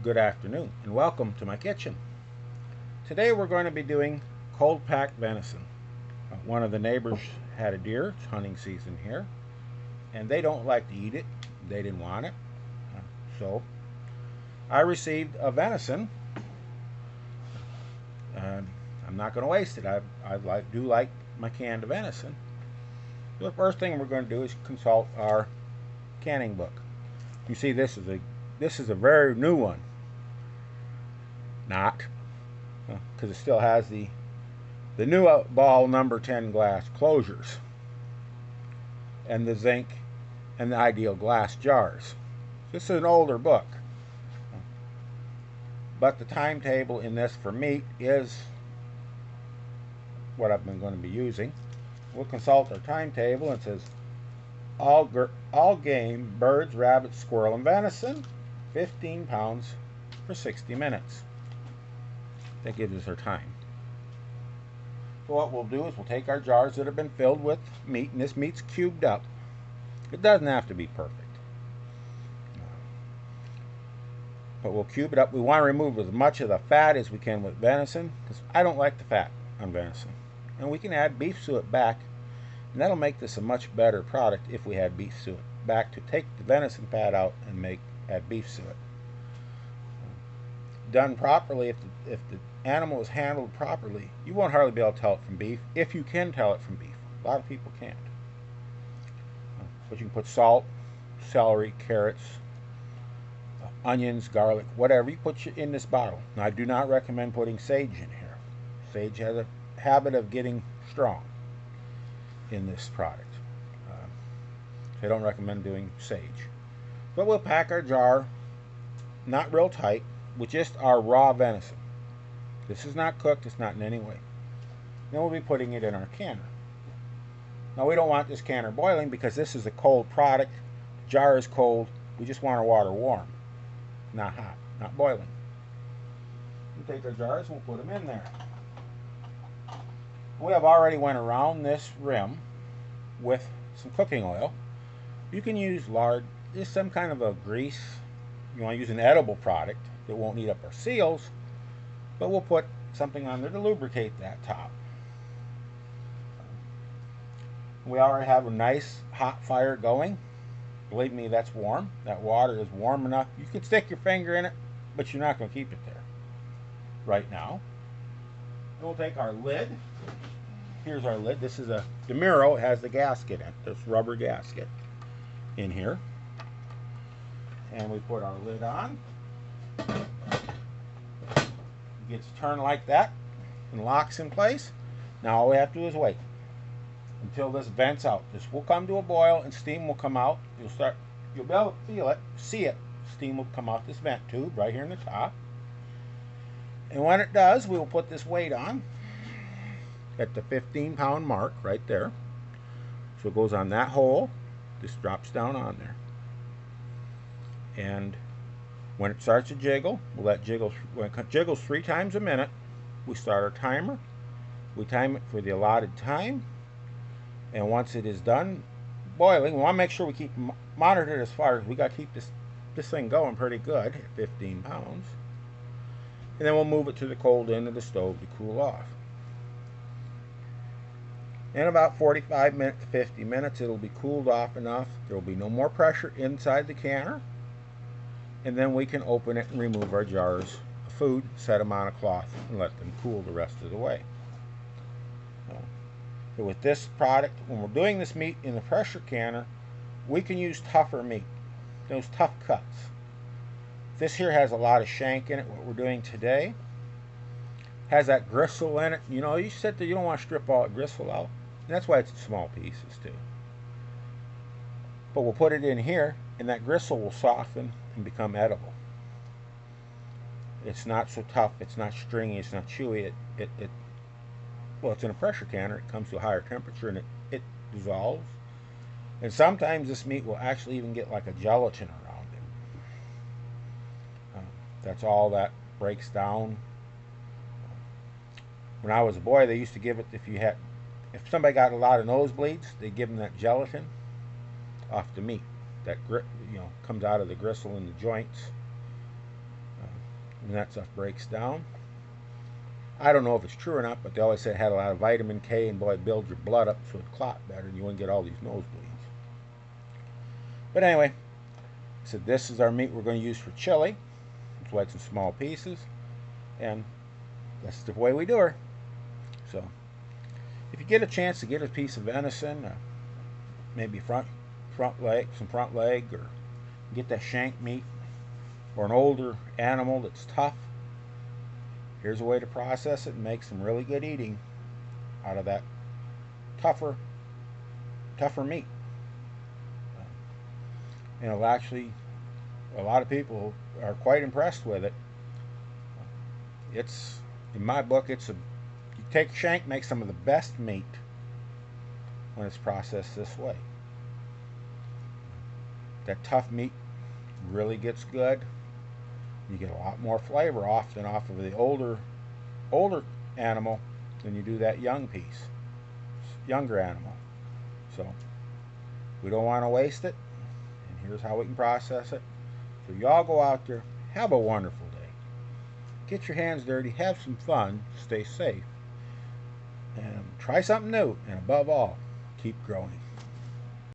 Good afternoon and welcome to my kitchen. Today we're going to be doing cold packed venison. One of the neighbors had a deer. It's hunting season here, and they don't like to eat it. They didn't want it, so I received a venison, and I'm not going to waste it. I do like my canned venison. The first thing we're going to do is consult our canning book. You see, this is a very new one. Not, because it still has the new ball number 10 glass closures and the zinc and the ideal glass jars. This is an older book, but the timetable in this for meat is what I've been going to be using. We'll consult our timetable, and it says all game, birds, rabbits, squirrel, and venison, 15 pounds for 60 minutes. That gives us our time. So what we'll do is we'll take our jars that have been filled with meat, and this meat's cubed up. It doesn't have to be perfect, but we'll cube it up. We want to remove as much of the fat as we can with venison, because I don't like the fat on venison. And we can add beef suet back, and that'll make this a much better product if we had beef suet back to take the venison fat out and add beef suet. Done properly, if the animal is handled properly, you won't hardly be able to tell it from beef, if you can tell it from beef. A lot of people can't. But you can put salt, celery, carrots, onions, garlic, whatever you put in this bottle. Now, I do not recommend putting sage in here. Sage has a habit of getting strong in this product. So I don't recommend doing sage. But we'll pack our jar, not real tight, with just our raw venison. This is not cooked, it's not in any way. Then we'll be putting it in our canner. Now, we don't want this canner boiling because this is a cold product. The jar is cold. We just want our water warm, not hot, not boiling. We'll take our jars and we'll put them in there. We have already went around this rim with some cooking oil. You can use lard, just some kind of a grease. You want to use an edible product that won't eat up our seals, but we'll put something on there to lubricate that top. We already have a nice hot fire going. Believe me, that's warm. That water is warm enough. You can stick your finger in it, but you're not going to keep it there right now. We'll take our lid. Here's our lid. This is a DeMuro. It has the gasket in it. This rubber gasket in here. And we put our lid on. It gets turned like that and locks in place. Now all we have to do is wait until this vents out. This will come to a boil and steam will come out. You'll be able to feel it, see it. Steam will come out this vent tube right here in the top. And when it does, we will put this weight on at the 15-pound mark right there. So it goes on that hole. This drops down on there. And when it starts to jiggle, we'll let jiggle. When it jiggles 3 times a minute, we start our timer. We time it for the allotted time. And once it is done boiling, we want to make sure we keep monitored as far as we got to keep this thing going pretty good at 15 pounds. And then we'll move it to the cold end of the stove to cool off. In about 45 minutes to 50 minutes, it'll be cooled off enough. There will be no more pressure inside the canner. And then we can open it and remove our jars of food, set them on a cloth, and let them cool the rest of the way. So with this product, when we're doing this meat in the pressure canner, we can use tougher meat, those tough cuts. This here has a lot of shank in it. What we're doing today has that gristle in it. You know, you said that you don't want to strip all the gristle out. And that's why it's in small pieces too. But we'll put it in here, and that gristle will soften and become edible. It's not so tough. It's not stringy. It's not chewy. Well, it's in a pressure canner. It comes to a higher temperature, and it dissolves. And sometimes this meat will actually even get like a gelatin around it. That's all that breaks down. When I was a boy, they used to give it if somebody got a lot of nosebleeds, they'd give them that gelatin off the meat. That comes out of the gristle in the joints. and that stuff breaks down. I don't know if it's true or not, but they always say it had a lot of vitamin K, and boy, it builds your blood up so it clot better, and you wouldn't get all these nosebleeds. But anyway, so this is our meat we're going to use for chili. It's why it's in small pieces, and that's the way we do her. So, if you get a chance to get a piece of venison, maybe front leg, some front leg, or get that shank meat, or an older animal that's tough, here's a way to process it and make some really good eating out of that tougher meat. And it'll actually, a lot of people are quite impressed with it. It's, in my book, you take shank, make some of the best meat when it's processed this way. That tough meat really gets good. You get a lot more flavor off of the older animal than you do that younger animal. So we don't want to waste it, and here's how we can process it. So y'all go out there, have a wonderful day. Get your hands dirty, have some fun, stay safe, and try something new, and above all, keep growing.